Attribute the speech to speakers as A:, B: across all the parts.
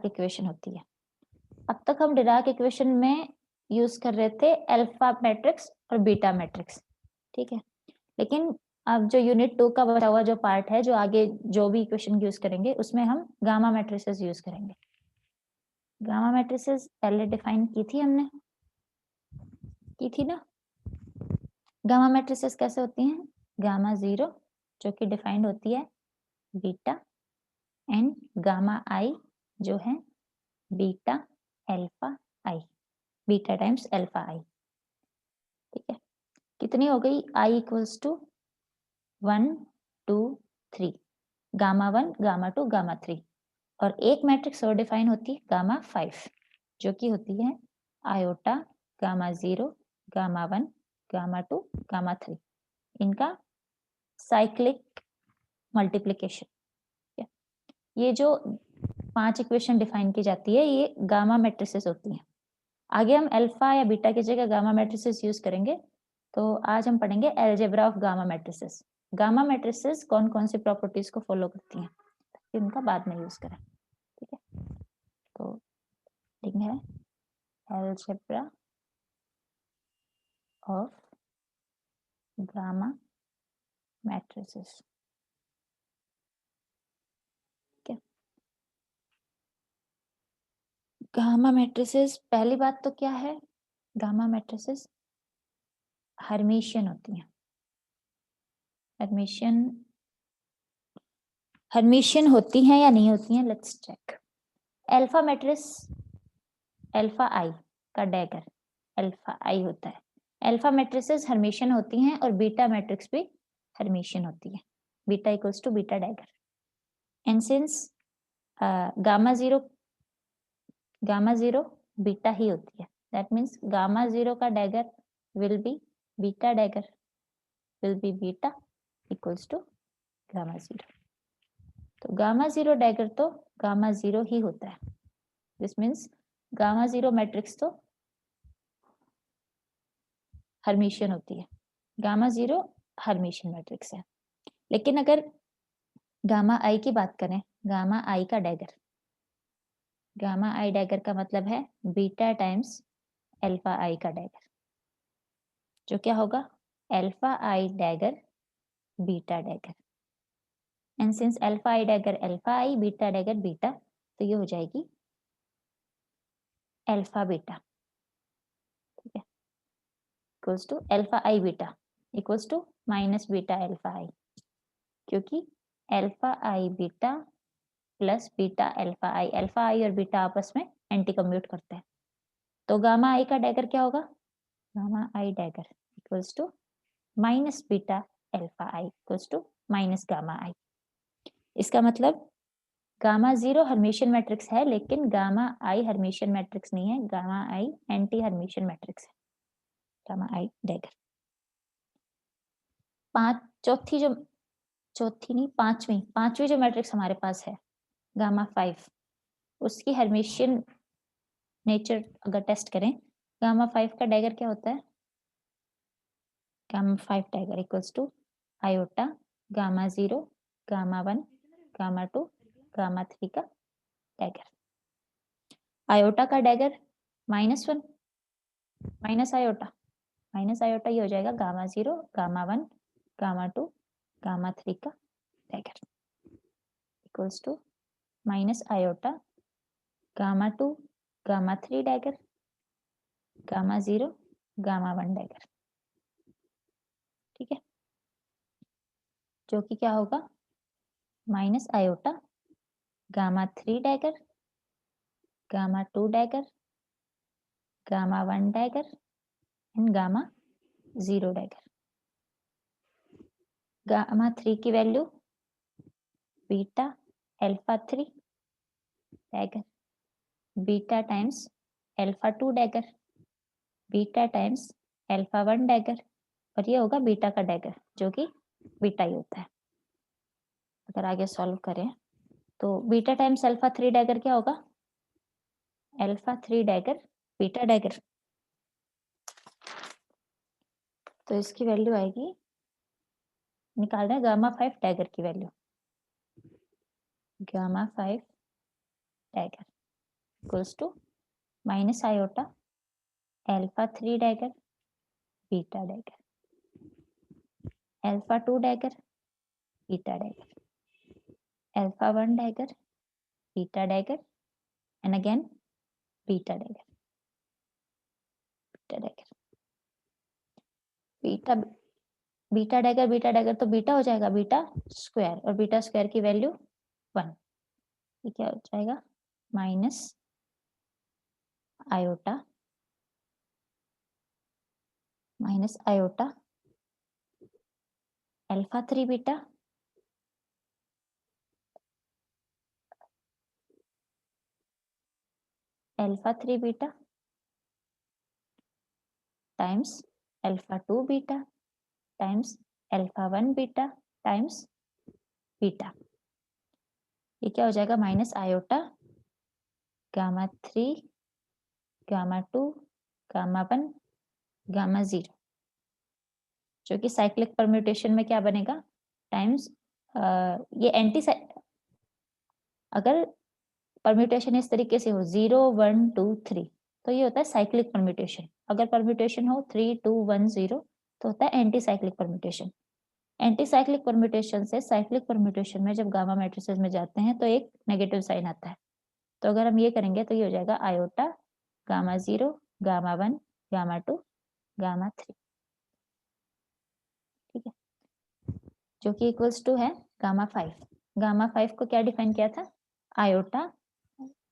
A: Equation होती है। अब तक हम डिराक इक्वेशन में यूज कर रहे थे अल्फा मैट्रिक्स और बीटा मैट्रिक्स, ठीक है। लेकिन अब जो यूनिट 2 का बचा हुआ जो पार्ट है, जो आगे जो भी इक्वेशन यूज करेंगे उसमें हम गामा मैट्रिसेस यूज करेंगे। गामा मैट्रिसेस पहले डिफाइन की थी हमने, की थी ना। गामा मैट्रिसेस कैसे होती हैं? गामा 0 जो कि डिफाइंड होती है बीटा एंड गामा आई जो है beta alpha i, beta times alpha i, ठीक है। कितनी हो गई? I equals to 1 2 3, gamma 1 gamma 2 gamma 3। और एक मैट्रिक्स और डिफाइन होती है गामा 5 जो कि होती है iota gamma 0 gamma 1 gamma 2 gamma 3, इनका साइक्लिक मल्टीप्लिकेशन। ये जो 5 इक्वेशन डिफाइन की जाती है ये गामा मैट्रिसेस होती हैं। आगे हम अल्फा या बीटा की जगह गामा मैट्रिसेस यूज करेंगे। तो आज हम पढ़ेंगे algebra of gamma matrices. Gamma matrices कौन कौन सी प्रॉपर्टीज को फॉलो करती हैं, ताकि उनका बाद में यूज करें, ठीक है। तो लिखना है अलजेब्रा ऑफ गामा मैट्रिसेस, ठीक है। गामा मैट्रिसेस, पहली बात तो क्या है, गामा मैट्रिसेस हर्मिशियन होती हैं। हर्मिशियन होती हैं या नहीं होती हैं, let's check. Alpha matrix, alpha i का डैगर अल्फा आई होता है। अल्फा मैट्रिसेस हर्मिशियन होती हैं और बीटा मैट्रिक्स भी हर्मिशियन होती है, beta equals to beta dagger. And since gamma zero beta ही होती है, दैट मीन्स गामा जीरो का dagger will be beta dagger, will be beta equals to gamma zero. तो गामा जीरो डैगर तो gamma zero ही होता है, this means gamma zero matrix तो हर्मिशियन होती है, गामा जीरो हर्मिशियन मैट्रिक्स है। लेकिन अगर गामा आई की बात करें, गामा आई का डैगर, गामा आई डैगर का मतलब है बीटा टाइम्स अल्फा आई का डैगर, जो क्या होगा alpha i dagger beta dagger. And since alpha i dagger alpha i, beta dagger beta, तो ये हो जाएगी अल्फा बीटा, ठीक है, equals to alpha i beta equals to minus beta alpha i, क्योंकि alpha i beta plus beta alpha i और beta आपस में एंटी कम्यूट करते हैं। तो गामा आई का डैगर क्या होगा, gamma i dagger equals to minus beta alpha i equals to minus gamma i. इसका मतलब गामा जीरो हर्मिशियन मैट्रिक्स है, लेकिन गामा आई हर्मिशियन मैट्रिक्स नहीं है, gamma i anti Hermitian matrix है, गामा आई डैगर। पांचवी जो मैट्रिक्स हमारे पास है गामा 5, उसकी हर्मिशियन नेचर अगर टेस्ट करें, गामा 5 का डैगर क्या होता है, gamma 5 dagger equals to iota gamma 0 gamma 1 gamma 2 gamma 3 का डैगर। आयोटा का डैगर -1 माइनस आयोटा ये हो जाएगा गामा 0 गामा 1 गामा 2 गामा 3 का dagger equals to minus iota gamma 2 gamma 3 dagger gamma 0 gamma 1 dagger, ठीक है, जो कि क्या होगा minus iota gamma 3 dagger gamma 2 dagger gamma 1 dagger and gamma 0 dagger. Gamma 3 की value beta alpha 3 dagger, beta times alpha 2 dagger, beta times alpha 1 dagger, और ये होगा बीटा का डैगर जो कि बीटा ही होता है। अगर आगे सॉल्व करें तो बीटा टाइम्स अल्फा 3 डैगर क्या होगा, अल्फा 3 डैगर बीटा डैगर, तो इसकी वैल्यू आएगी, निकाल रहे हैं गामा 5 डैगर की value, gamma 5 dagger equals to minus iota alpha 3 dagger beta dagger, alpha 2 dagger beta dagger, alpha 1 dagger beta dagger and again beta dagger, beta dagger, beta dagger तो beta हो जाएगा, beta square, और beta square की value 1। ये क्या हो जाएगा, minus iota alpha 3 beta times alpha 2 beta times alpha 1 beta times beta. ये क्या हो जाएगा, minus iota gamma 3 gamma 2 gamma 1 gamma 0, जो कि साइक्लिक परम्यूटेशन में क्या बनेगा, टाइम्स ये अगर परम्यूटेशन इस तरीके से हो 0 1 2 3 तो ये होता है साइक्लिक परम्यूटेशन। अगर परम्यूटेशन हो 3 2 1 0 तो होता है anti cyclic permutation. Anti cyclic permutation से साइक्लिक परम्यूटेशन में जब गामा मैट्रिसेस में जाते हैं तो एक नेगेटिव साइन आता है। तो अगर हम ये करेंगे तो ये हो जाएगा iota gamma 0 gamma 1 gamma 2 gamma 3, ठीक है, जो कि इक्वल्स टू है गामा 5। गामा 5 को क्या डिफाइन किया था, आयोटा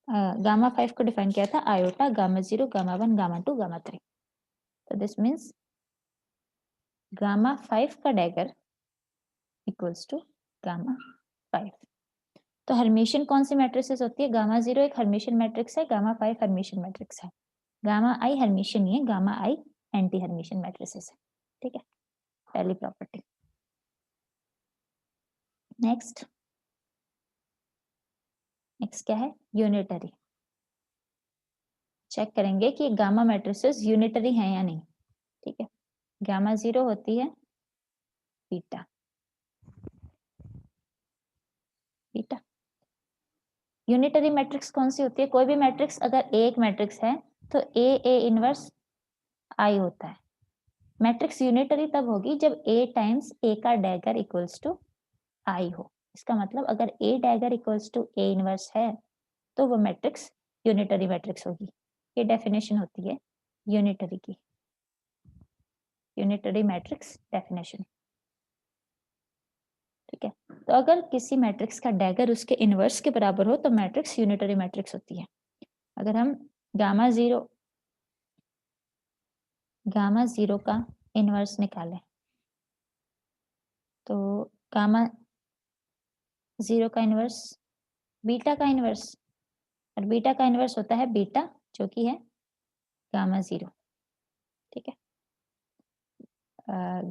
A: गामा 5 को डिफाइन किया था iota gamma 0 gamma 1 gamma 2 gamma 3। तो दिस मीन्स गामा 5 का डैगर इक्वल्स टू गामा 5। तो हर्मिशियन कौन सी मैट्रिसेस होती है, गामा 0 एक हर्मिशियन मैट्रिक्स है, गामा 5 हर्मिशियन मैट्रिक्स है, गामा आई हर्मिशियन नहीं है, gamma i anti Hermitian matrices है, ठीक है, पहली प्रॉपर्टी। नेक्स्ट क्या है, यूनिटरी। चेक करेंगे कि गामा मैट्रिसेस यूनिटरी हैं या नहीं, ठीक है। गामा 0 होती है बीटा बीटा। यूनिटरी मैट्रिक्स कौन सी होती है, कोई भी मैट्रिक्स अगर एक मैट्रिक्स है तो ए इनवर्स आई होता है। मैट्रिक्स यूनिटरी तब होगी जब ए टाइम्स ए का डैगर इक्वल्स टू आई हो। इसका मतलब अगर A dagger equals to A inverse है तो वो मैट्रिक्स यूनिटरी मैट्रिक्स होगी। ये डेफिनेशन होती है यूनिटरी की, यूनिटरी मैट्रिक्स डेफिनेशन, ठीक है। तो अगर किसी मैट्रिक्स का डैगर उसके इनवर्स के बराबर हो तो मैट्रिक्स यूनिटरी मैट्रिक्स होती है। अगर हम गामा 0 का इनवर्स निकालें तो गामा 0 का इनवर्स बीटा का इनवर्स, और बीटा का इनवर्स होता है बीटा जो कि है गामा 0, ठीक है।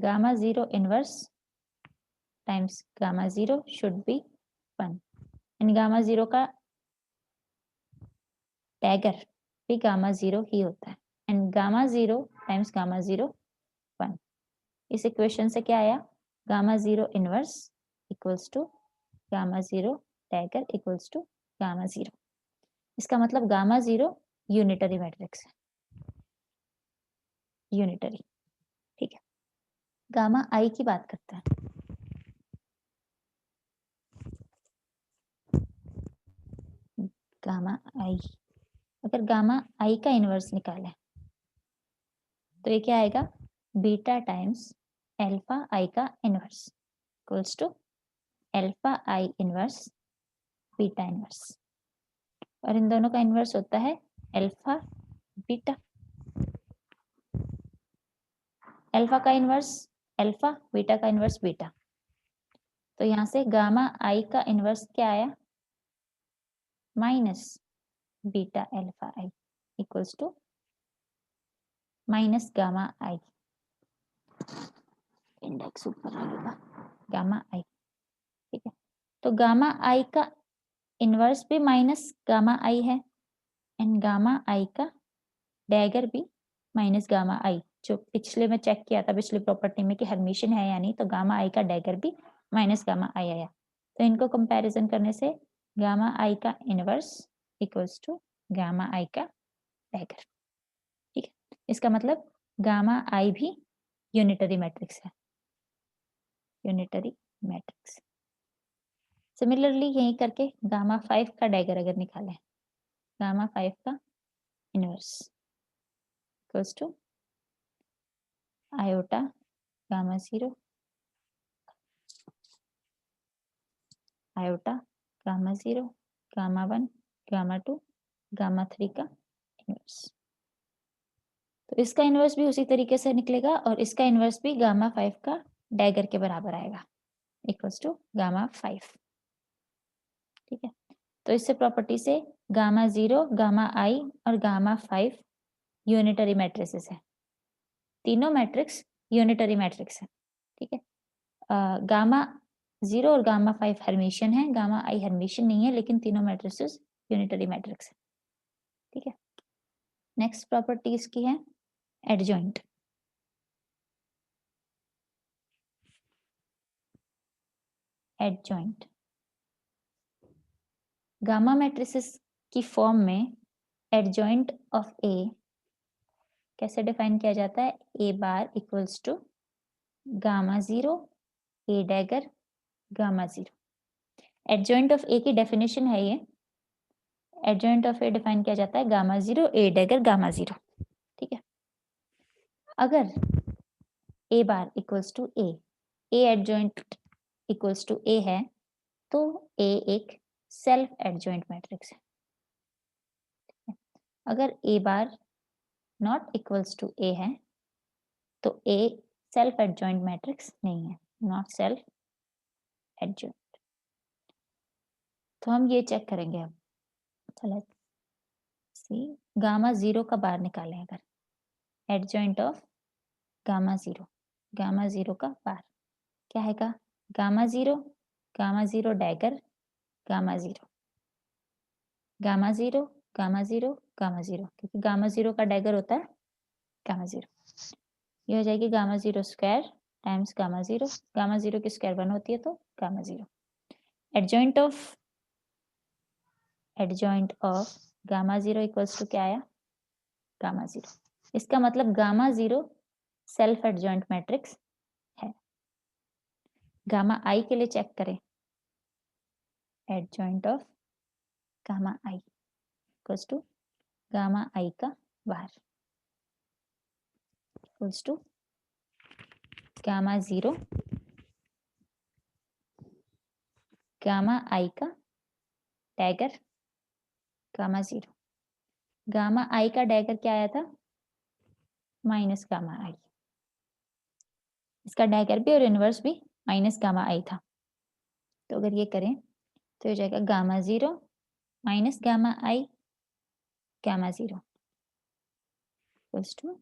A: Gamma 0 inverse times gamma 0 should be 1 and gamma 0 का डैगर भी गामा 0 ही होता है एंड गामा 0 टाइम्स गामा 0 1। इस इक्वेशन से क्या आया, gamma 0 inverse equals to gamma 0 dagger equals to gamma 0। इसका मतलब गामा 0 यूनिटरी मैट्रिक्स है, यूनिटरी, ठीक है। गामा आई की बात करते हैं। गामा आई, अगर गामा आई का इनवर्स निकालें तो ये क्या आएगा, बीटा टाइम्स अल्फा आई का inverse equals to alpha i inverse beta inverse, और इन दोनों का इनवर्स होता है अल्फा बीटा। अल्फा का इनवर्स अल्फा, बीटा का इनवर्स बीटा। तो यहाँ से गामा आई का इनवर्स क्या आया, minus beta alpha i equals to minus gamma i, index ऊपर आएगा, गामा आई, ठीक है। तो गामा आई का इनवर्स भी माइनस गामा आई है एंड गामा आई का डैगर भी माइनस गामा आई, जो पिछले में चेक किया था पिछली प्रॉपर्टी में कि हर्मिशियन है या नहीं, तो गामा आई का डैगर भी माइनस गामा आया। तो इनको कंपैरिजन करने से गामा आई का inverse equals to gamma i का डैगर। ठीक है, इसका मतलब गामा आई भी यूनिटरी मैट्रिक्स है, यूनिटरी मैट्रिक्स। सिमिलरली यही करके गामा 5 का डैगर अगर निकालें, गामा 5 का inverse equals to iota gamma 0 iota gamma 0 gamma 1 gamma 2 gamma 3 का इनवर्स। तो इसका इनवर्स भी उसी तरीके से निकलेगा और इसका इनवर्स भी गामा 5 का डैगर के बराबर आएगा, इक्वल्स टू गामा 5। ठीक है, तो इससे प्रॉपर्टी से गामा 0 गामा आई और गामा 5 यूनिटरी मैट्रिसेस है, तीनों मैट्रिक्स यूनिटरी मैट्रिक्स है। ठीक है, गामा 0 और गामा 5 हर्मिशियन है, गामा आई हर्मिशियन नहीं है, लेकिन तीनों मैट्रिसेस यूनिटरी मैट्रिक्स है। ठीक है, नेक्स्ट प्रॉपर्टी इसकी है एडजॉइंट। एडजॉइंट गामा मैट्रिसेस की फॉर्म में एडजॉइंट ऑफ ए कैसे डिफाइन किया जाता है, A bar equals to gamma 0 A dagger gamma 0। Adjoint of A की डेफिनेशन है ये, एडजॉइंट ऑफ ए डिफाइन किया जाता है गामा 0 ए डैगर गामा 0। ठीक है, अगर A bar equals to A adjoint equals to A है तो ए एक सेल्फ एडजॉइंट मैट्रिक्स है। अगर A bar not equals to A है तो ए सेल्फ एडजॉइंट मैट्रिक्स नहीं है, नॉट सेल्फ एडजॉइंट। तो हम ये चेक करेंगे अब, चलो सी गामा 0 का बार निकालें, अगर एडजॉइंट ऑफ गामा 0 का बार क्या है का gamma 0 dagger gamma 0 gamma 0 gamma 0 gamma 0, क्योंकि गामा 0 का डैगर होता है गामा 0। ये हो जाएगी गामा 0 स्क्वायर टाइम्स गामा 0 की स्क्वायर 1 होती है तो gamma 0। Adjoint of gamma 0 equals to क्या आया, गामा 0। इसका मतलब गामा 0 सेल्फ एडजॉइंट मैट्रिक्स है। गामा आई के लिए चेक करें, adjoint of gamma i equals to gamma i का bar equals to gamma 0 gamma i का डैगर गामा 0। गामा आई का डैगर क्या आया था, माइनस गामा आई, इसका डैगर भी और इनवर्स भी माइनस गामा आई था। तो अगर ये करें तो हो जाएगा gamma 0 minus gamma i gamma 0 equals to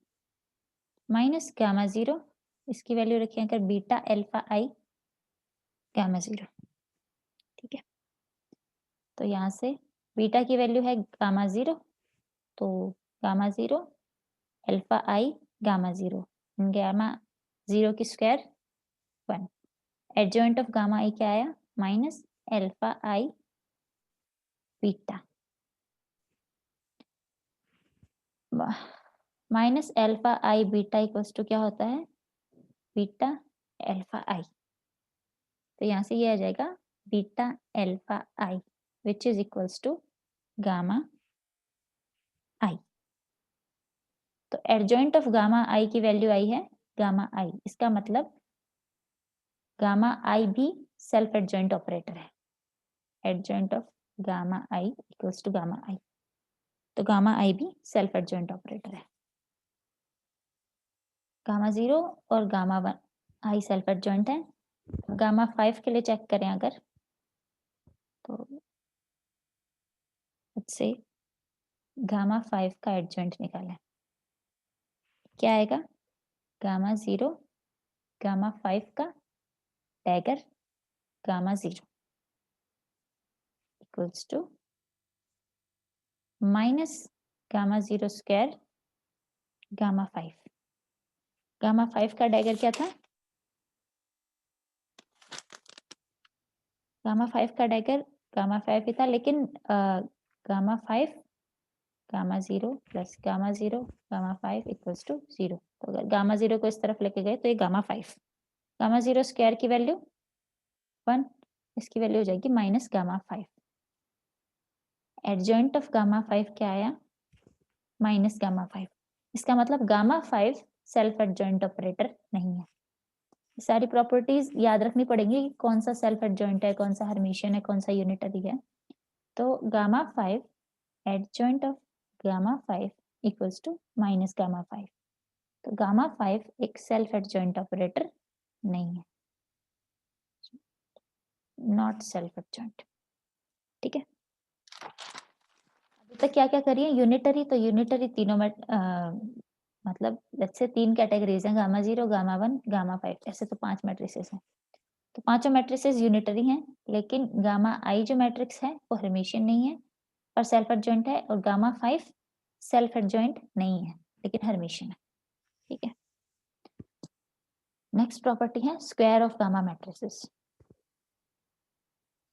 A: minus gamma 0, इसकी वैल्यू रखें अगर बीटा अल्फा आई गामा 0। ठीक है, तो यहाँ से बीटा की वैल्यू है गामा 0, तो gamma 0 alpha i gamma 0 gamma 0 की square 1। Adjoint of gamma i क्या आया, minus alpha i beta, minus alpha i beta equals to क्या होता है, बीटा अल्फा आई। तो यहाँ से ये आ जाएगा beta alpha i which is equals to gamma i. तो एडजॉइंट ऑफ गामा आई की वैल्यू आई है गामा आई, इसका मतलब गामा आई भी सेल्फ एडजॉइंट ऑपरेटर है। Adjoint of gamma i equals to gamma i, तो गामा आई भी सेल्फ एडजॉइंट ऑपरेटर है। गामा 0 और गामा 1 आई सेल्फ एडजॉइंट है। गामा 5 के लिए चेक करें अगर, तो से गामा 5 का एडजॉइंट निकालें, क्या आएगा, गामा 0 गामा 5 का dagger gamma 0 equals to minus gamma 0 square gamma 5। Gamma 5 का डैगर क्या था, गामा 5 का डैगर गामा 5 ही था, लेकिन gamma 5 gamma 0 plus gamma 0 gamma 5 equals to 0। तो अगर गामा 0 को इस तरफ लेके गए तो ये गामा 5, गामा 0 स्क्वायर की वैल्यू 1, इसकी वैल्यू हो जाएगी minus gamma 5। Adjoint of gamma 5 क्या आया? Minus gamma 5। इसका मतलब गामा 5 सेल्फ एडजॉइंट ऑपरेटर नहीं है। सारी प्रॉपर्टीज याद रखनी पड़ेगी कि कौन सा सेल्फ एडजॉइंट है, कौन सा हर्मिशियन है, कौन सा यूनिटरी है। तो gamma 5 adjoint of gamma 5 equals to minus gamma 5। तो गामा 5 एक सेल्फ एडजॉइंट ऑपरेटर नहीं है, नॉट सेल्फ एडजॉइंट। ठीक है, अभी तक क्या क्या करिए? यूनिटरी, तो यूनिटरी तीनों में मतलब लेट्स से 3 कैटेगरीज हैं, गामा 0 गामा 1 गामा 5, ऐसे तो 5 मैट्रिसेस हैं। तो पांचों मैट्रिसेस यूनिटरी हैं, लेकिन गामा आई जो मैट्रिक्स है वो हर्मिशियन नहीं है और सेल्फ एडजॉइंट है, और गामा 5 सेल्फ एडजॉइंट नहीं है लेकिन हर्मिशियन है। ठीक है, नेक्स्ट प्रॉपर्टी है square of gamma matrices.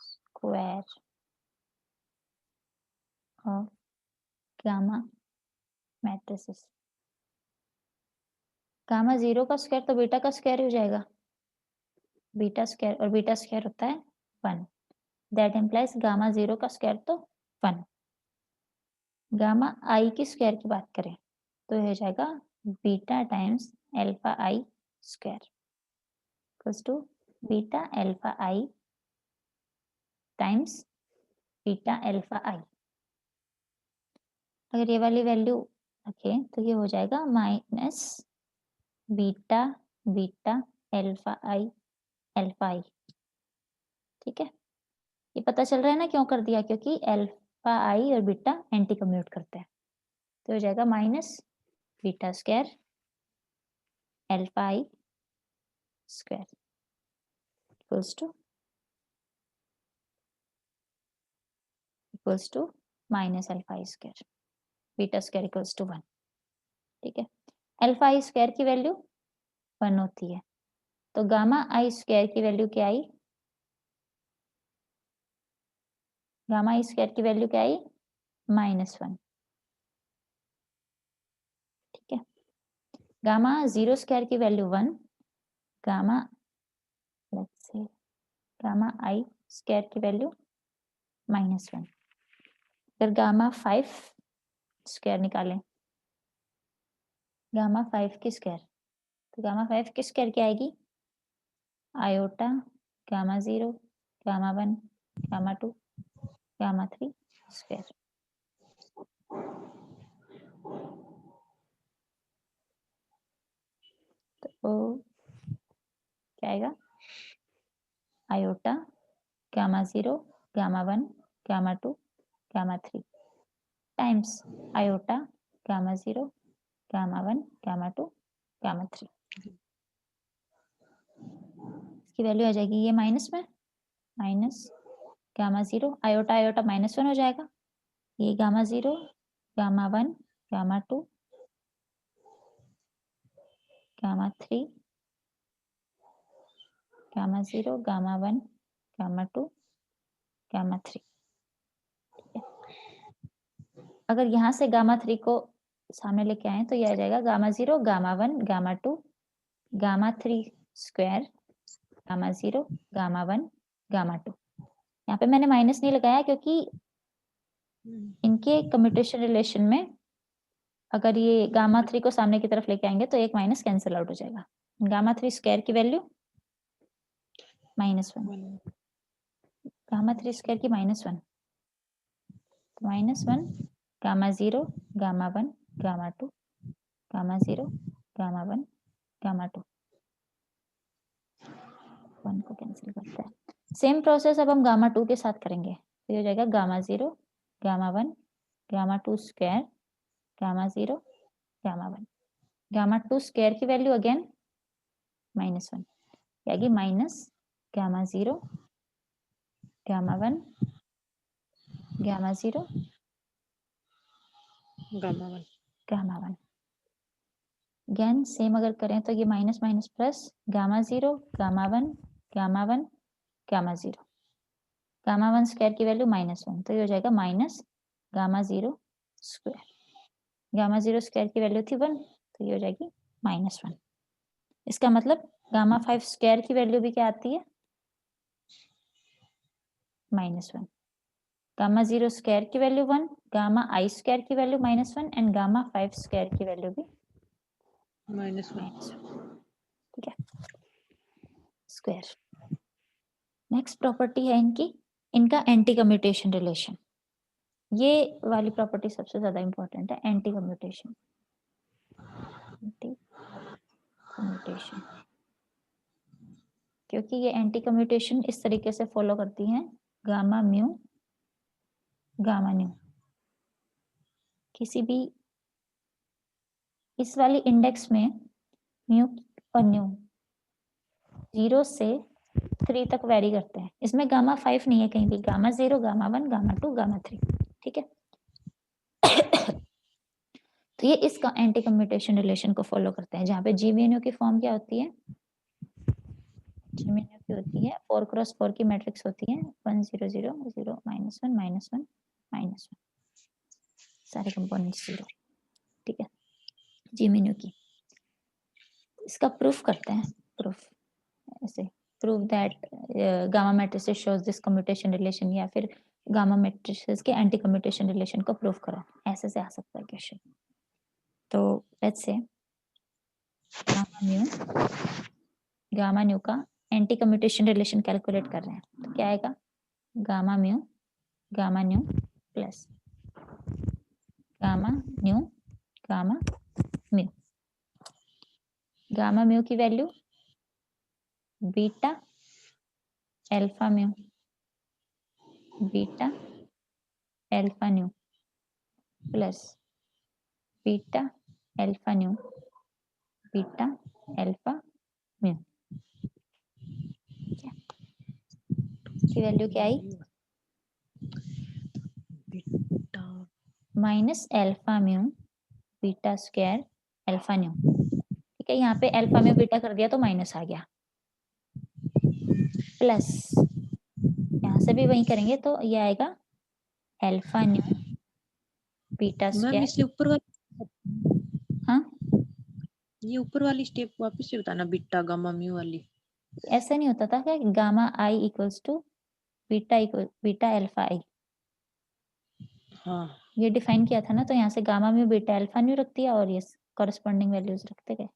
A: Square of gamma matrices, gamma 0 का स्क्वायर तो बीटा का स्क्वायर हो जाएगा, बीटा स्क्वायर, और बीटा स्क्वायर होता है 1। दैट इम्प्लाइज गामा 0 का स्क्वायर तो 1। गामा आई की स्क्वायर की बात करें तो ये हो जाएगा beta times alpha i square equals to beta alpha i times beta alpha i. अगर ये वाली वैल्यू रखें तो ये हो जाएगा minus beta beta alpha i. ठीक है, ये पता चल रहा है ना क्यों कर दिया? क्योंकि एल्फा आई और बीटा एंटी कम्यूट करते हैं। तो हो जाएगा minus beta square alpha i square equals to minus alpha i square, beta square equals to 1। ठीक है, एल्फा आई स्क्वायर की वैल्यू 1 होती है, तो गामा आई स्क्वायर की वैल्यू क्या आई? गामा आई स्क्वायर की वैल्यू क्या आई? -1। ठीक है, गामा 0 स्क्वायर की value 1, gamma let's say gamma i square की वैल्यू -1। अगर गामा 5 स्क्वायर निकालें, गामा 5 की स्क्वायर, तो गामा 5 की स्क्वायर क्या आएगी? Iota gamma 0 gamma 1 gamma 2 gamma 3 square. तो क्या आएगा? Iota gamma 0 gamma 1 gamma 2 gamma 3 times iota gamma 0 gamma 1 gamma 2 gamma 3। इसकी वैल्यू आ जाएगी ये माइनस में, माइनस गामा 0 आयोटा आयोटा -1 हो जाएगा, ये gamma 0 gamma 1 gamma 2 gamma 3 gamma 0 gamma 1 gamma 2 gamma 3। अगर यहाँ से गामा 3 को सामने लेके आए तो ये आ जाएगा gamma 0 gamma 1 gamma 2 gamma 3 square gamma 0 gamma 1 gamma 2। यहाँ पे मैंने माइनस नहीं लगाया क्योंकि इनके कम्यूटेशन रिलेशन में अगर ये गामा 3 को सामने की तरफ लेके आएंगे तो एक माइनस कैंसिल आउट हो जाएगा। गामा 3 स्क्वायर की वैल्यू -1, गामा 3 स्क्वायर की -1, -1 gamma 0 gamma 1 gamma 2 gamma 0 gamma 1 gamma 2, 1 को कैंसिल करते हैं। सेम प्रोसेस अब हम गामा 2 के साथ करेंगे, तो ये हो जाएगा gamma 0 gamma 1 gamma 2 square gamma 0 gamma 1। Gamma 2 square की वैल्यू अगेन -1 यानी minus gamma 0 gamma 1 gamma 0 gamma 1। Again same अगर करें तो ये minus minus plus gamma 0 gamma 1 gamma 1 gamma 0, gamma 1 square की वैल्यू -1, तो ये हो जाएगा minus gamma 0 square. Gamma 0 square की वैल्यू थी 1, तो ये हो जाएगी -1। इसका मतलब गामा 5 स्क्वायर की वैल्यू भी क्या आती है? -1। गामा 0 स्क्वायर की वैल्यू 1, गामा I स्क्वायर की वैल्यू -1 एंड गामा 5 स्क्वायर की वैल्यू भी
B: -1।
A: ठीक है, स्क्वायर। नेक्स्ट प्रॉपर्टी है इनका एंटी कम्यूटेशन रिलेशन। ये वाली प्रॉपर्टी सबसे ज्यादा इंपॉर्टेंट है, एंटी कम्यूटेशन। एंटी कम्यूटेशन, क्योंकि ये एंटी कम्यूटेशन इस तरीके से फॉलो करती हैं, गामा म्यू गामा न्यू। किसी भी इस वाली इंडेक्स में म्यू और न्यू 0 से 3 तक वेरी करते हैं। इसमें गामा 5 नहीं है कहीं भी, गामा 0, गामा 1, गामा 2, गामा 3, ठीक है। तो ये इसका एंटी कम्यूटेशन रिलेशन को फॉलो करते हैं, जहाँ पे जी वी एन यू की फॉर्म क्या होती है? जी वी एन यू की होती है 4x4 की मैट्रिक्स होती है 1 0 0 0 -1 -1 -1, सारे कंपोनेंट्स 0, ठीक है, जी वी एन यू की। इसका प्रूफ करते हैं, प्रूफ ऐसे, prove that gamma matrices shows this commutation relation, या फिर गामा मैट्रिसेस के एंटी कम्यूटेशन रिलेशन को प्रूफ करो, ऐसे से आ सकता है क्वेश्चन। तो लेट्स से गामा न्यू का एंटी कम्यूटेशन रिलेशन कैलकुलेट कर रहे हैं, तो क्या आएगा? Gamma nu plus gamma nu gamma mu. Gamma mu की value beta alpha mu, beta alpha nu plus beta alpha nu beta alpha mu की value क्या आई? Minus alpha mu beta square alpha nu, ठीक है। यहाँ पे alpha mu beta कर दिया तो माइनस आ गया, प्लस यहाँ से भी वही करेंगे तो ये आएगा alpha nu beta
B: ma'am
A: square.
B: इसलिए ऊपर वाली,
A: हाँ,
B: ये ऊपर वाली स्टेप वापस से बताना, बीटा गामा म्यू वाली।
A: ऐसा नहीं होता था क्या? Gamma i equals to beta alpha i,
B: हाँ
A: ये डिफाइन किया था ना। तो यहाँ से gamma mu beta alpha nu रख दिया और ये कॉरेस्पॉन्डिंग वैल्यूज रखते गए,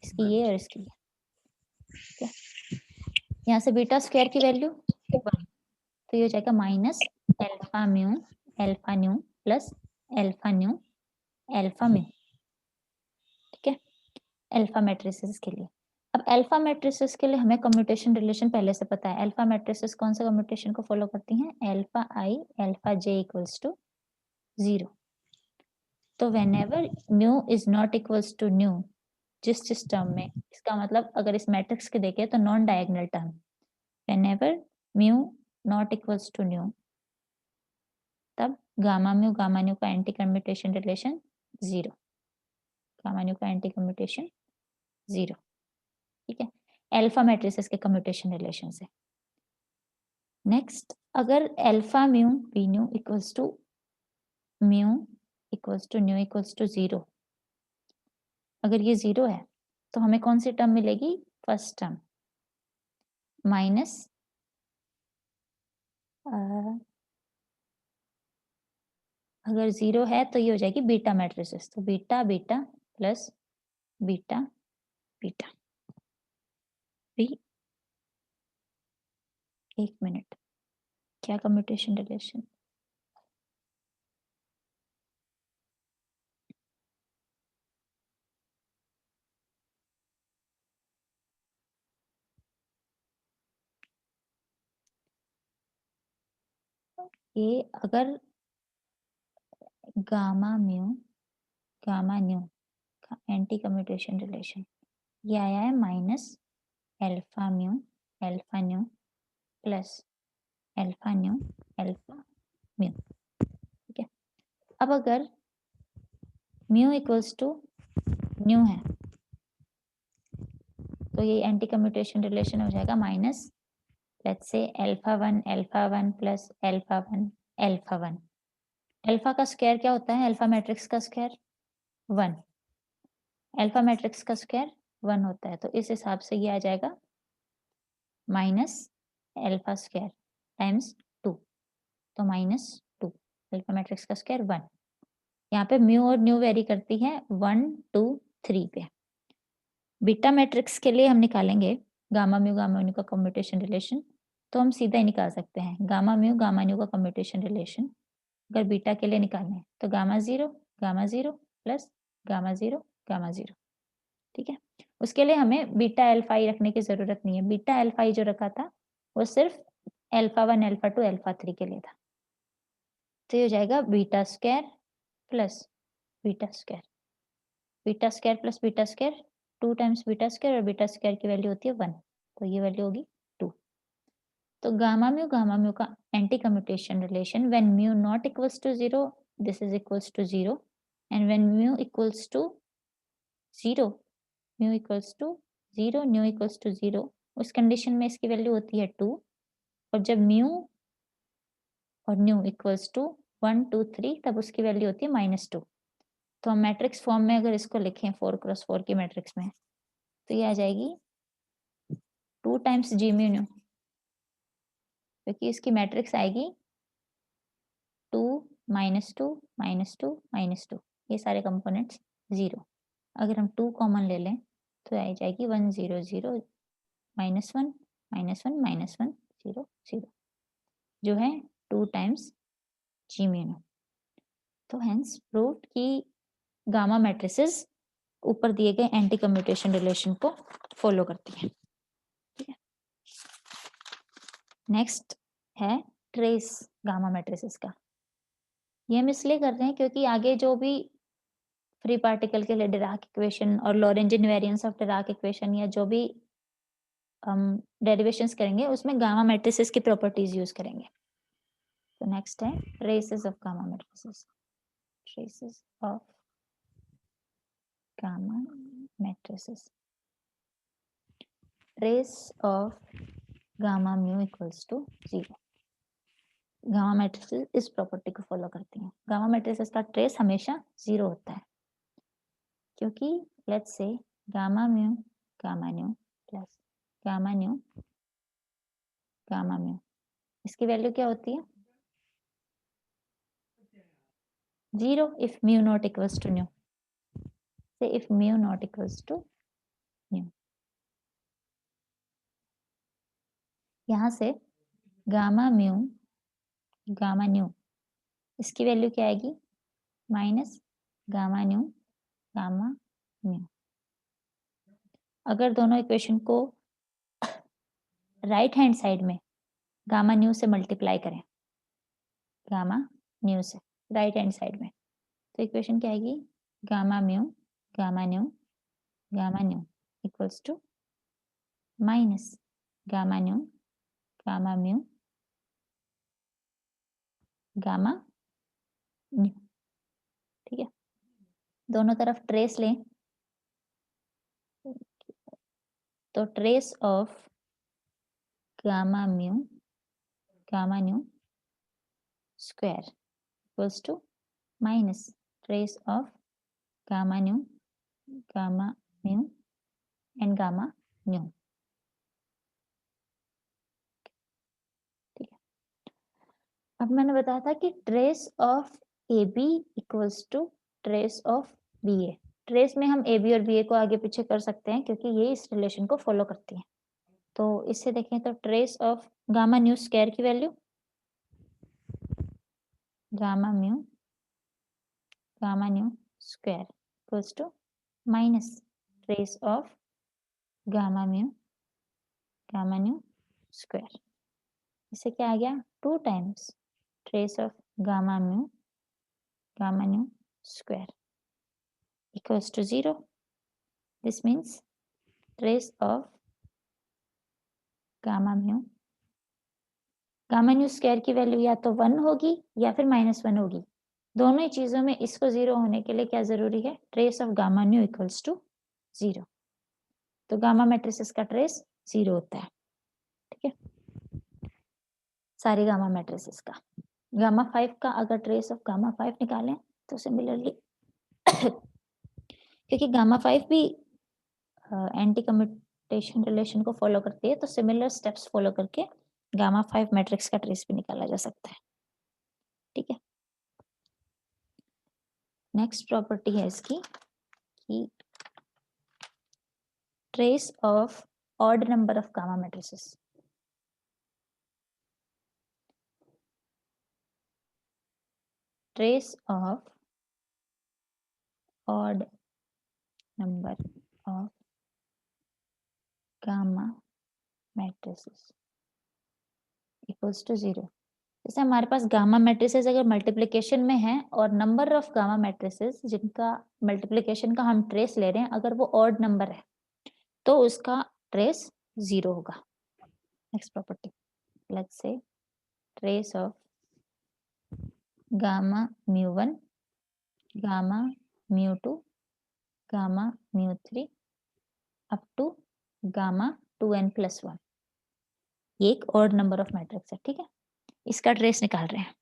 A: इसकी ये और इसकी ये, ठीक है। यहाँ से बीटा स्क्वायर की वैल्यू 1, तो ये हो जाएगा minus alpha nu plus alpha new alpha mu, ठीक है, अल्फा मैट्रिसेस के लिए। अब अल्फा मैट्रिसेस के लिए हमें कम्यूटेशन रिलेशन पहले से पता है। अल्फा मैट्रिसेस कौन सा कम्यूटेशन को फॉलो करती हैं? Alpha i alpha j equals to 0। तो whenever mu is not equals to nu, जिस टर्म में, इसका मतलब अगर इस मैट्रिक्स के देखें तो non diagonal term, whenever mu not equals to nu, तब गामा न्यू का anti commutation relation 0, gamma nu का एंटी कम्यूटेशन 0, ठीक है, अल्फा मैट्रिसेस के कम्यूटेशन रिलेशन से। नेक्स्ट, अगर alpha mu B nu equals to new equals to 0, अगर ये 0 है तो हमें कौन सी टर्म मिलेगी? फर्स्ट टर्म माइनस अगर 0 है तो ये हो जाएगी बीटा मैट्रिसेस, तो beta beta plus beta beta भी। एक मिनट, क्या कम्यूटेशन रिलेशन? ये अगर गामा न्यू का एंटी कम्यूटेशन रिलेशन ये आया है minus alpha nu plus alpha nu ठीक है। अब अगर म्यू इक्वल्स टू न्यू है तो ये एंटी कम्यूटेशन रिलेशन हो जाएगा minus, let's say alpha 1 plus alpha 1, alpha का स्क्वायर क्या होता है? अल्फा मैट्रिक्स का स्क्वायर 1, अल्फा मैट्रिक्स का स्क्वायर 1 होता है, तो इस हिसाब से ये आ जाएगा माइनस अल्फा स्क्वायर टाइम्स 2, तो -2 अल्फा मैट्रिक्स का स्क्वायर 1। यहाँ पे म्यू और न्यू वेरी करती है 1, 2, 3 पे। बीटा मैट्रिक्स के लिए हम निकालेंगे गामा म्यू का कम्यूटेशन रिलेशन, तो हम सीधा ही निकाल सकते हैं गामा न्यू का कम्यूटेशन रिलेशन। अगर बीटा के लिए निकालना है तो गामा 0 प्लस गामा 0 गामा 0, ठीक है। उसके लिए हमें बीटा अल्फा ई रखने की ज़रूरत नहीं है। बीटा अल्फा ई जो रखा था वो सिर्फ अल्फा 1, अल्फा 2, अल्फा 3 के लिए था। तो ये हो जाएगा beta square plus beta square, beta square plus beta square 2 times beta square, और बीटा स्क्वायर की वैल्यू होती है 1, तो ये वैल्यू होगी 2। तो गामा म्यू का anti commutation relation when mu not equals to 0, this is equals to 0, and when mu equals to 0, mu equals to 0, nu equals to 0, उस कंडीशन में इसकी वैल्यू होती है 2, और जब म्यू और न्यू इक्वल्स टू 1, 2, 3, तब उसकी वैल्यू होती है -2। तो हम मैट्रिक्स फॉर्म में अगर इसको लिखें 4x4 की मैट्रिक्स में, तो ये आ जाएगी 2 टाइम्स जी म्यू न्यू, क्योंकि इसकी मैट्रिक्स आएगी 2, -2, -2, -2, ये सारे कंपोनेंट्स 0। अगर हम 2 कॉमन ले लें तो आ जाएगी 1, 0, 0, -1, -1, -1, 0, 0, जो है 2 टाइम्स जी म्यू न्यू। तो हेंस प्रूव्ड कि गामा मैट्रिसेस ऊपर दिए गए एंटी कम्यूटेशन रिलेशन को फॉलो करती हैं, ठीक है। नेक्स्ट है ट्रेस गामा मैट्रिसेस का। ये हम इसलिए कर रहे हैं क्योंकि आगे जो भी फ्री पार्टिकल के लिए डिराक इक्वेशन और Lorentz invariance of Dirac equation या जो भी हम डेरिवेशंस करेंगे उसमें गामा मैट्रिसेस की प्रॉपर्टीज यूज करेंगे। तो नेक्स्ट है traces of gamma matrices, traces of gamma matrices. Trace of gamma mu equals to 0। Gamma matrices इस प्रॉपर्टी को फॉलो करती हैं। गामा मैट्रिसेस का ट्रेस हमेशा 0 होता है, क्योंकि let's say gamma nu plus gamma nu इसकी वैल्यू क्या होती है? 0 if mu not equals to nu, say if mu not equals to nu, यहाँ से गामा न्यू इसकी वैल्यू क्या आएगी? Minus gamma nu. अगर दोनों इक्वेशन को राइट हैंड साइड में गामा न्यू से मल्टीप्लाई करें, गामा न्यू से राइट हैंड साइड में, तो इक्वेशन क्या आएगी? Gamma nu equals to minus gamma mu new, ठीक है। दोनों तरफ ट्रेस लें, तो trace of gamma nu square equals to minus trace of gamma mu and gamma nu, ठीक है। अब मैंने बताया था कि trace of A B equals to trace of B A. Trace में हम ए बी और बी ए को आगे पीछे कर सकते हैं क्योंकि ये इस रिलेशन को फॉलो करती हैं। तो इससे देखें तो trace of gamma nu square की value gamma nu square equals to minus trace of gamma nu square. इससे क्या आ गया? 2 times trace of gamma nu square equals to 0. This means trace of gamma nu square की value या तो 1 होगी या फिर -1 होगी। दोनों ही चीजों में इसको 0 होने के लिए क्या जरूरी है? Trace of gamma nu equals to 0। तो गामा मैट्रिसेस का ट्रेस 0 होता है, ठीक है, सारी गामा मैट्रिसेस का। गामा 5 का अगर ट्रेस ऑफ गामा 5 निकालें तो सिमिलरली क्योंकि गामा 5 भी एंटी कम्यूटेशन रिलेशन को फॉलो करती है, तो सिमिलर स्टेप्स फॉलो करके गामा 5 मैट्रिक्स का ट्रेस भी निकाला जा सकता है। ठीक है, नेक्स्ट प्रॉपर्टी है इसकी कि trace of odd number of gamma matrices. Trace of odd number of gamma matrices equals to 0। जैसे हमारे पास गामा मैट्रिसेस अगर मल्टीप्लिकेशन में है और नंबर ऑफ गामा मैट्रिसेस जिनका मल्टीप्लिकेशन का हम ट्रेस ले रहे हैं अगर वो ऑड नंबर है तो उसका ट्रेस 0 होगा। Next property, let's say trace of gamma mu1, gamma mu2, gamma mu3 up to gamma 2n+1, ये एक ऑड नंबर ऑफ मैट्रिक्स है। ठीक है, इसका ट्रेस निकाल रहे हैं।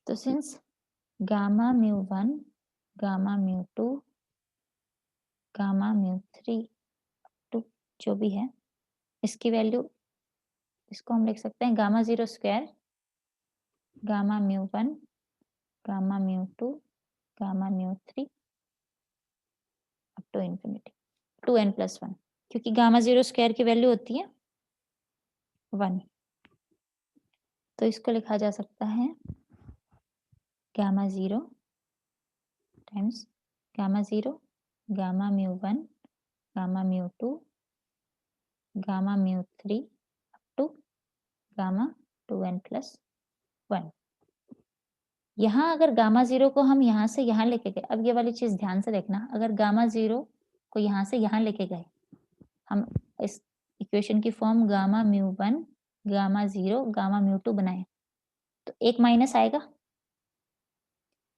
A: तो since gamma mu1, gamma mu2, gamma mu3 to जो भी है इसकी वैल्यू, इसको हम लिख सकते हैं gamma 0 square, gamma mu1, gamma mu2, gamma mu3 up to infinity 2n+1, क्योंकि गामा 0 स्क्वायर की वैल्यू होती है 1, तो इसको लिखा जा सकता है gamma 0 times gamma 0, gamma mu1, gamma mu2, gamma mu3 up to gamma 2n+1। यहाँ अगर गामा 0 को हम यहाँ से यहाँ लेके गए, अब ये वाली चीज ध्यान से देखना, अगर गामा 0 को यहाँ से यहाँ लेके गए हम इस इक्वेशन की form gamma mu1, gamma 0, gamma mu2 बनाए तो एक माइनस आएगा,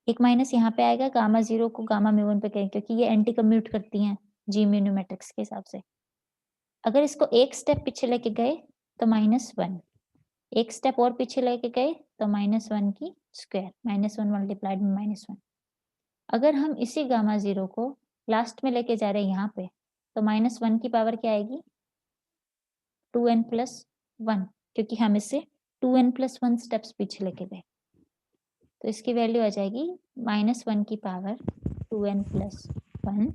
A: एक माइनस यहाँ पे आएगा गामा 0 को गामा mu1 पे कहें क्योंकि ये एंटी कम्यूट करती हैं जी म्यू मैट्रिक्स के हिसाब से। अगर इसको एक स्टेप पीछे लेके गए तो -1, एक स्टेप और पीछे लेके गए तो -1 की स्क्वायर, -1 मल्टीप्लाइड में -1। अगर हम इसी गामा 0 को लास्ट में लेके जा रहे हैं यहाँ पे तो -1 की पावर क्या आएगी 2n+1, क्योंकि हम इसे 2n+1 स्टेप्स पीछे लेके गए, तो इसकी वैल्यू आ जाएगी -1 की power 2n+1,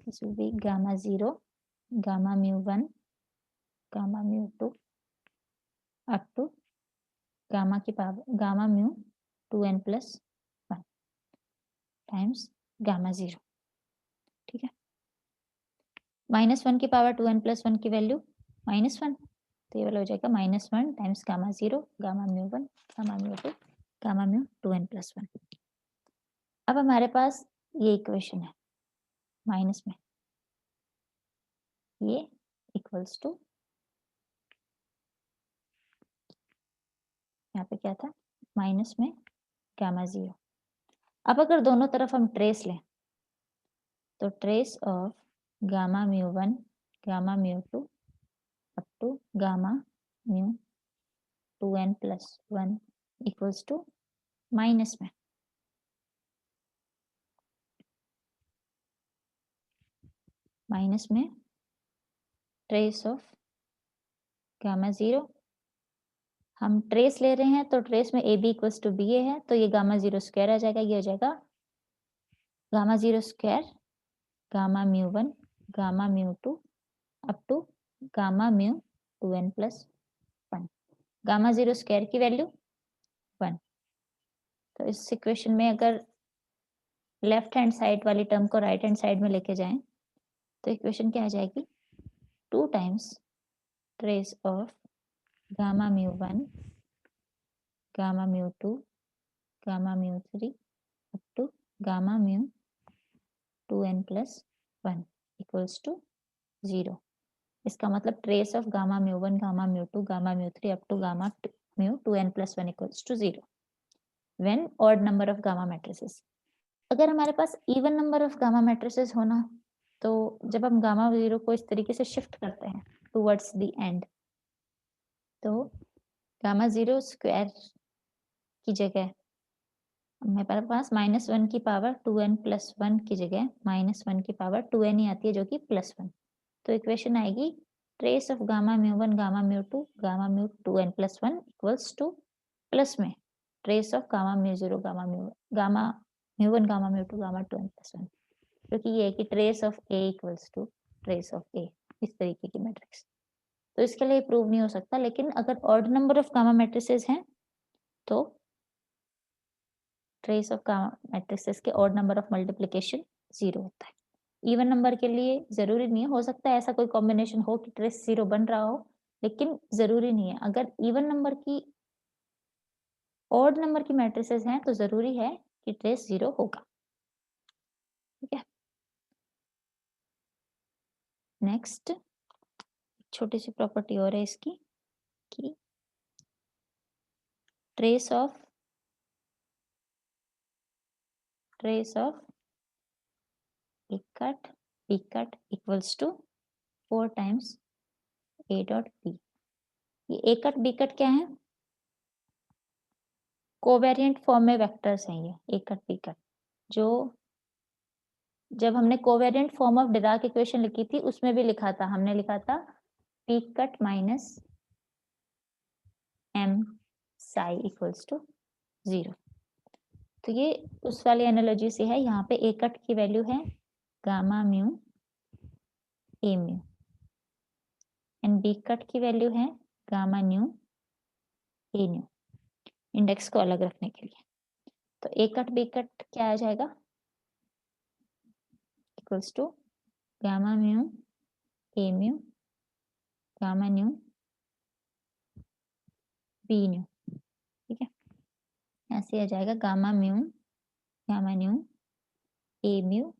A: this will be gamma 0, gamma mu1, gamma mu2 up to gamma की power gamma mu 2n+1 times gamma 0। ठीक है, -1 की पावर 2n+1 की वैल्यू -1, तो ये वाला हो जाएगा -1 times gamma 0, gamma mu1, gamma mu2, gamma mu 2n+1। अब हमारे पास ये इक्वेशन है माइनस में, ये इक्वल्स टू, यहाँ पे क्या था माइनस में गामा 0। अब अगर दोनों तरफ हम ट्रेस लें तो trace of gamma mu1, gamma mu2 up to gamma mu 2n+1 equals to minus में ट्रेस ऑफ गामा 0, हम ट्रेस ले रहे हैं तो ट्रेस में AB इक्वल्स टू BA है, तो ये गामा 0 स्क्वायर आ जाएगा, ये हो जाएगा gamma 0 square, gamma mu1, gamma mu2 up to gamma mu 2n+1, gamma 0 square की वैल्यू 1। तो इस इक्वेशन में अगर लेफ्ट हैंड साइड वाली टर्म को राइट हैंड साइड में लेके जाएं तो इक्वेशन क्या आ जाएगी 2 times trace of gamma mu1, gamma mu2, gamma mu3 up to gamma mu 2n+1 equals to 0। इसका मतलब trace of gamma mu1, gamma mu2, gamma mu3 up to gamma mu 2n+1 equals to 0 when odd number of gamma matrices. अगर हमारे पास even number of gamma matrices होना, तो जब हम gamma 0 को इस तरीके से शिफ्ट करते हैं टुवर्ड्स द एंड, तो गामा 0 स्क्वायर की जगह मेरे पास -1 की पावर 2n प्लस 1 की जगह -1 की पावर 2n ही आती है जो कि +1। तो इक्वेशन आएगी trace of gamma mu one gamma mu two gamma mu 2n plus 1 equals to plus में ट्रेस ऑफ गामा म्यू0 gamma mu one gamma mu two gamma 2n plus 1, क्योंकि ये है कि trace of A equals to trace of A, इस तरीके की matrix. तो इसके लिए प्रूव नहीं हो सकता, लेकिन अगर odd number of gamma matrices हैं तो ट्रेस ऑफ गामा मैट्रिसेस के ऑड नंबर ऑफ मल्टीप्लिकेशन 0 होता है। इवन नंबर के लिए जरूरी नहीं है, हो सकता है ऐसा कोई कॉम्बिनेशन हो कि ट्रेस 0 बन रहा हो, लेकिन जरूरी नहीं है। अगर इवन नंबर की ऑड नंबर की मैट्रिसेस हैं तो जरूरी है कि ट्रेस 0 होगा। ठीक है, नेक्स्ट छोटी सी प्रॉपर्टी और है इसकी कि trace of A cut equals to 4 times a dot b. ये ए कट बी कट क्या है? कोवेरिएंट फॉर्म में वेक्टर्स हैं ये ए कट बी कट। जो जब हमने covariant form of Dirac equation लिखी थी उसमें भी लिखा था, हमने लिखा था p cut minus m psi equals to 0। तो ये उस वाली एनालॉजी से है। यहाँ पे ए कट की वैल्यू है gamma mu A mu and b cut की वैल्यू है gamma nu a nu, index को अलग रखने के लिए। तो ए कट बी कट क्या आ जाएगा? Equals to gamma mu A mu gamma nu B nu. ठीक है, ऐसे आ जाएगा gamma nu A mu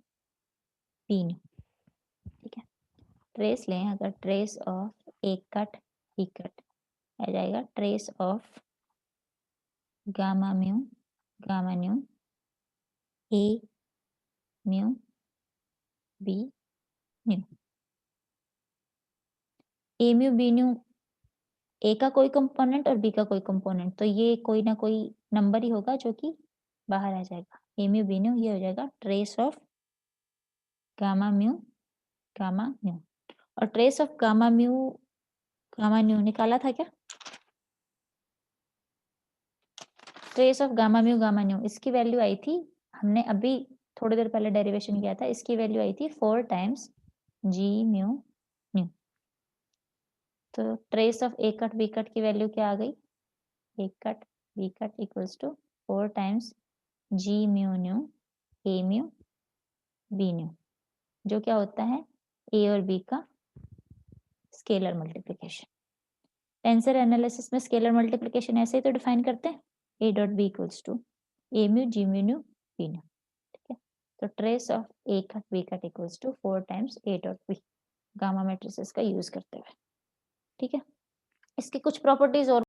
A: B nu. ठीक है, ट्रेस लें, अगर trace of A cut B cut आ जाएगा trace of gamma nu A mu B nu. A mu B nu A का कोई कंपोनेंट और बी का कोई कंपोनेंट, तो ये कोई ना कोई नंबर ही होगा जो कि बाहर आ जाएगा। ए म्यू बी न्यू ये हो जाएगा ट्रेस ऑफ गामा न्यू। और ट्रेस ऑफ गामा न्यू निकाला था क्या? ट्रेस ऑफ गामा न्यू इसकी वैल्यू आई थी, हमने अभी थोड़ी देर पहले डेरिवेशन किया था, इसकी वैल्यू आई थी 4 टाइम्स जी म्यू न्यू। तो trace of A cut B cut की वैल्यू क्या आ गई? A cut B cut equals to 4 times g mu nu A mu B nu, जो क्या होता है ए और बी का स्केलर मल्टीप्लिकेशन। टेंसर एनालिसिस में स्केलर मल्टीप्लिकेशन ऐसे ही तो डिफाइन करते हैं, A dot B equals to A mu g mu nu B nu. ठीक है, तो trace of A cut B cut equals to 4 times a dot b, gamma matrices का यूज करते हुए। ठीक है, इसकी कुछ प्रॉपर्टीज और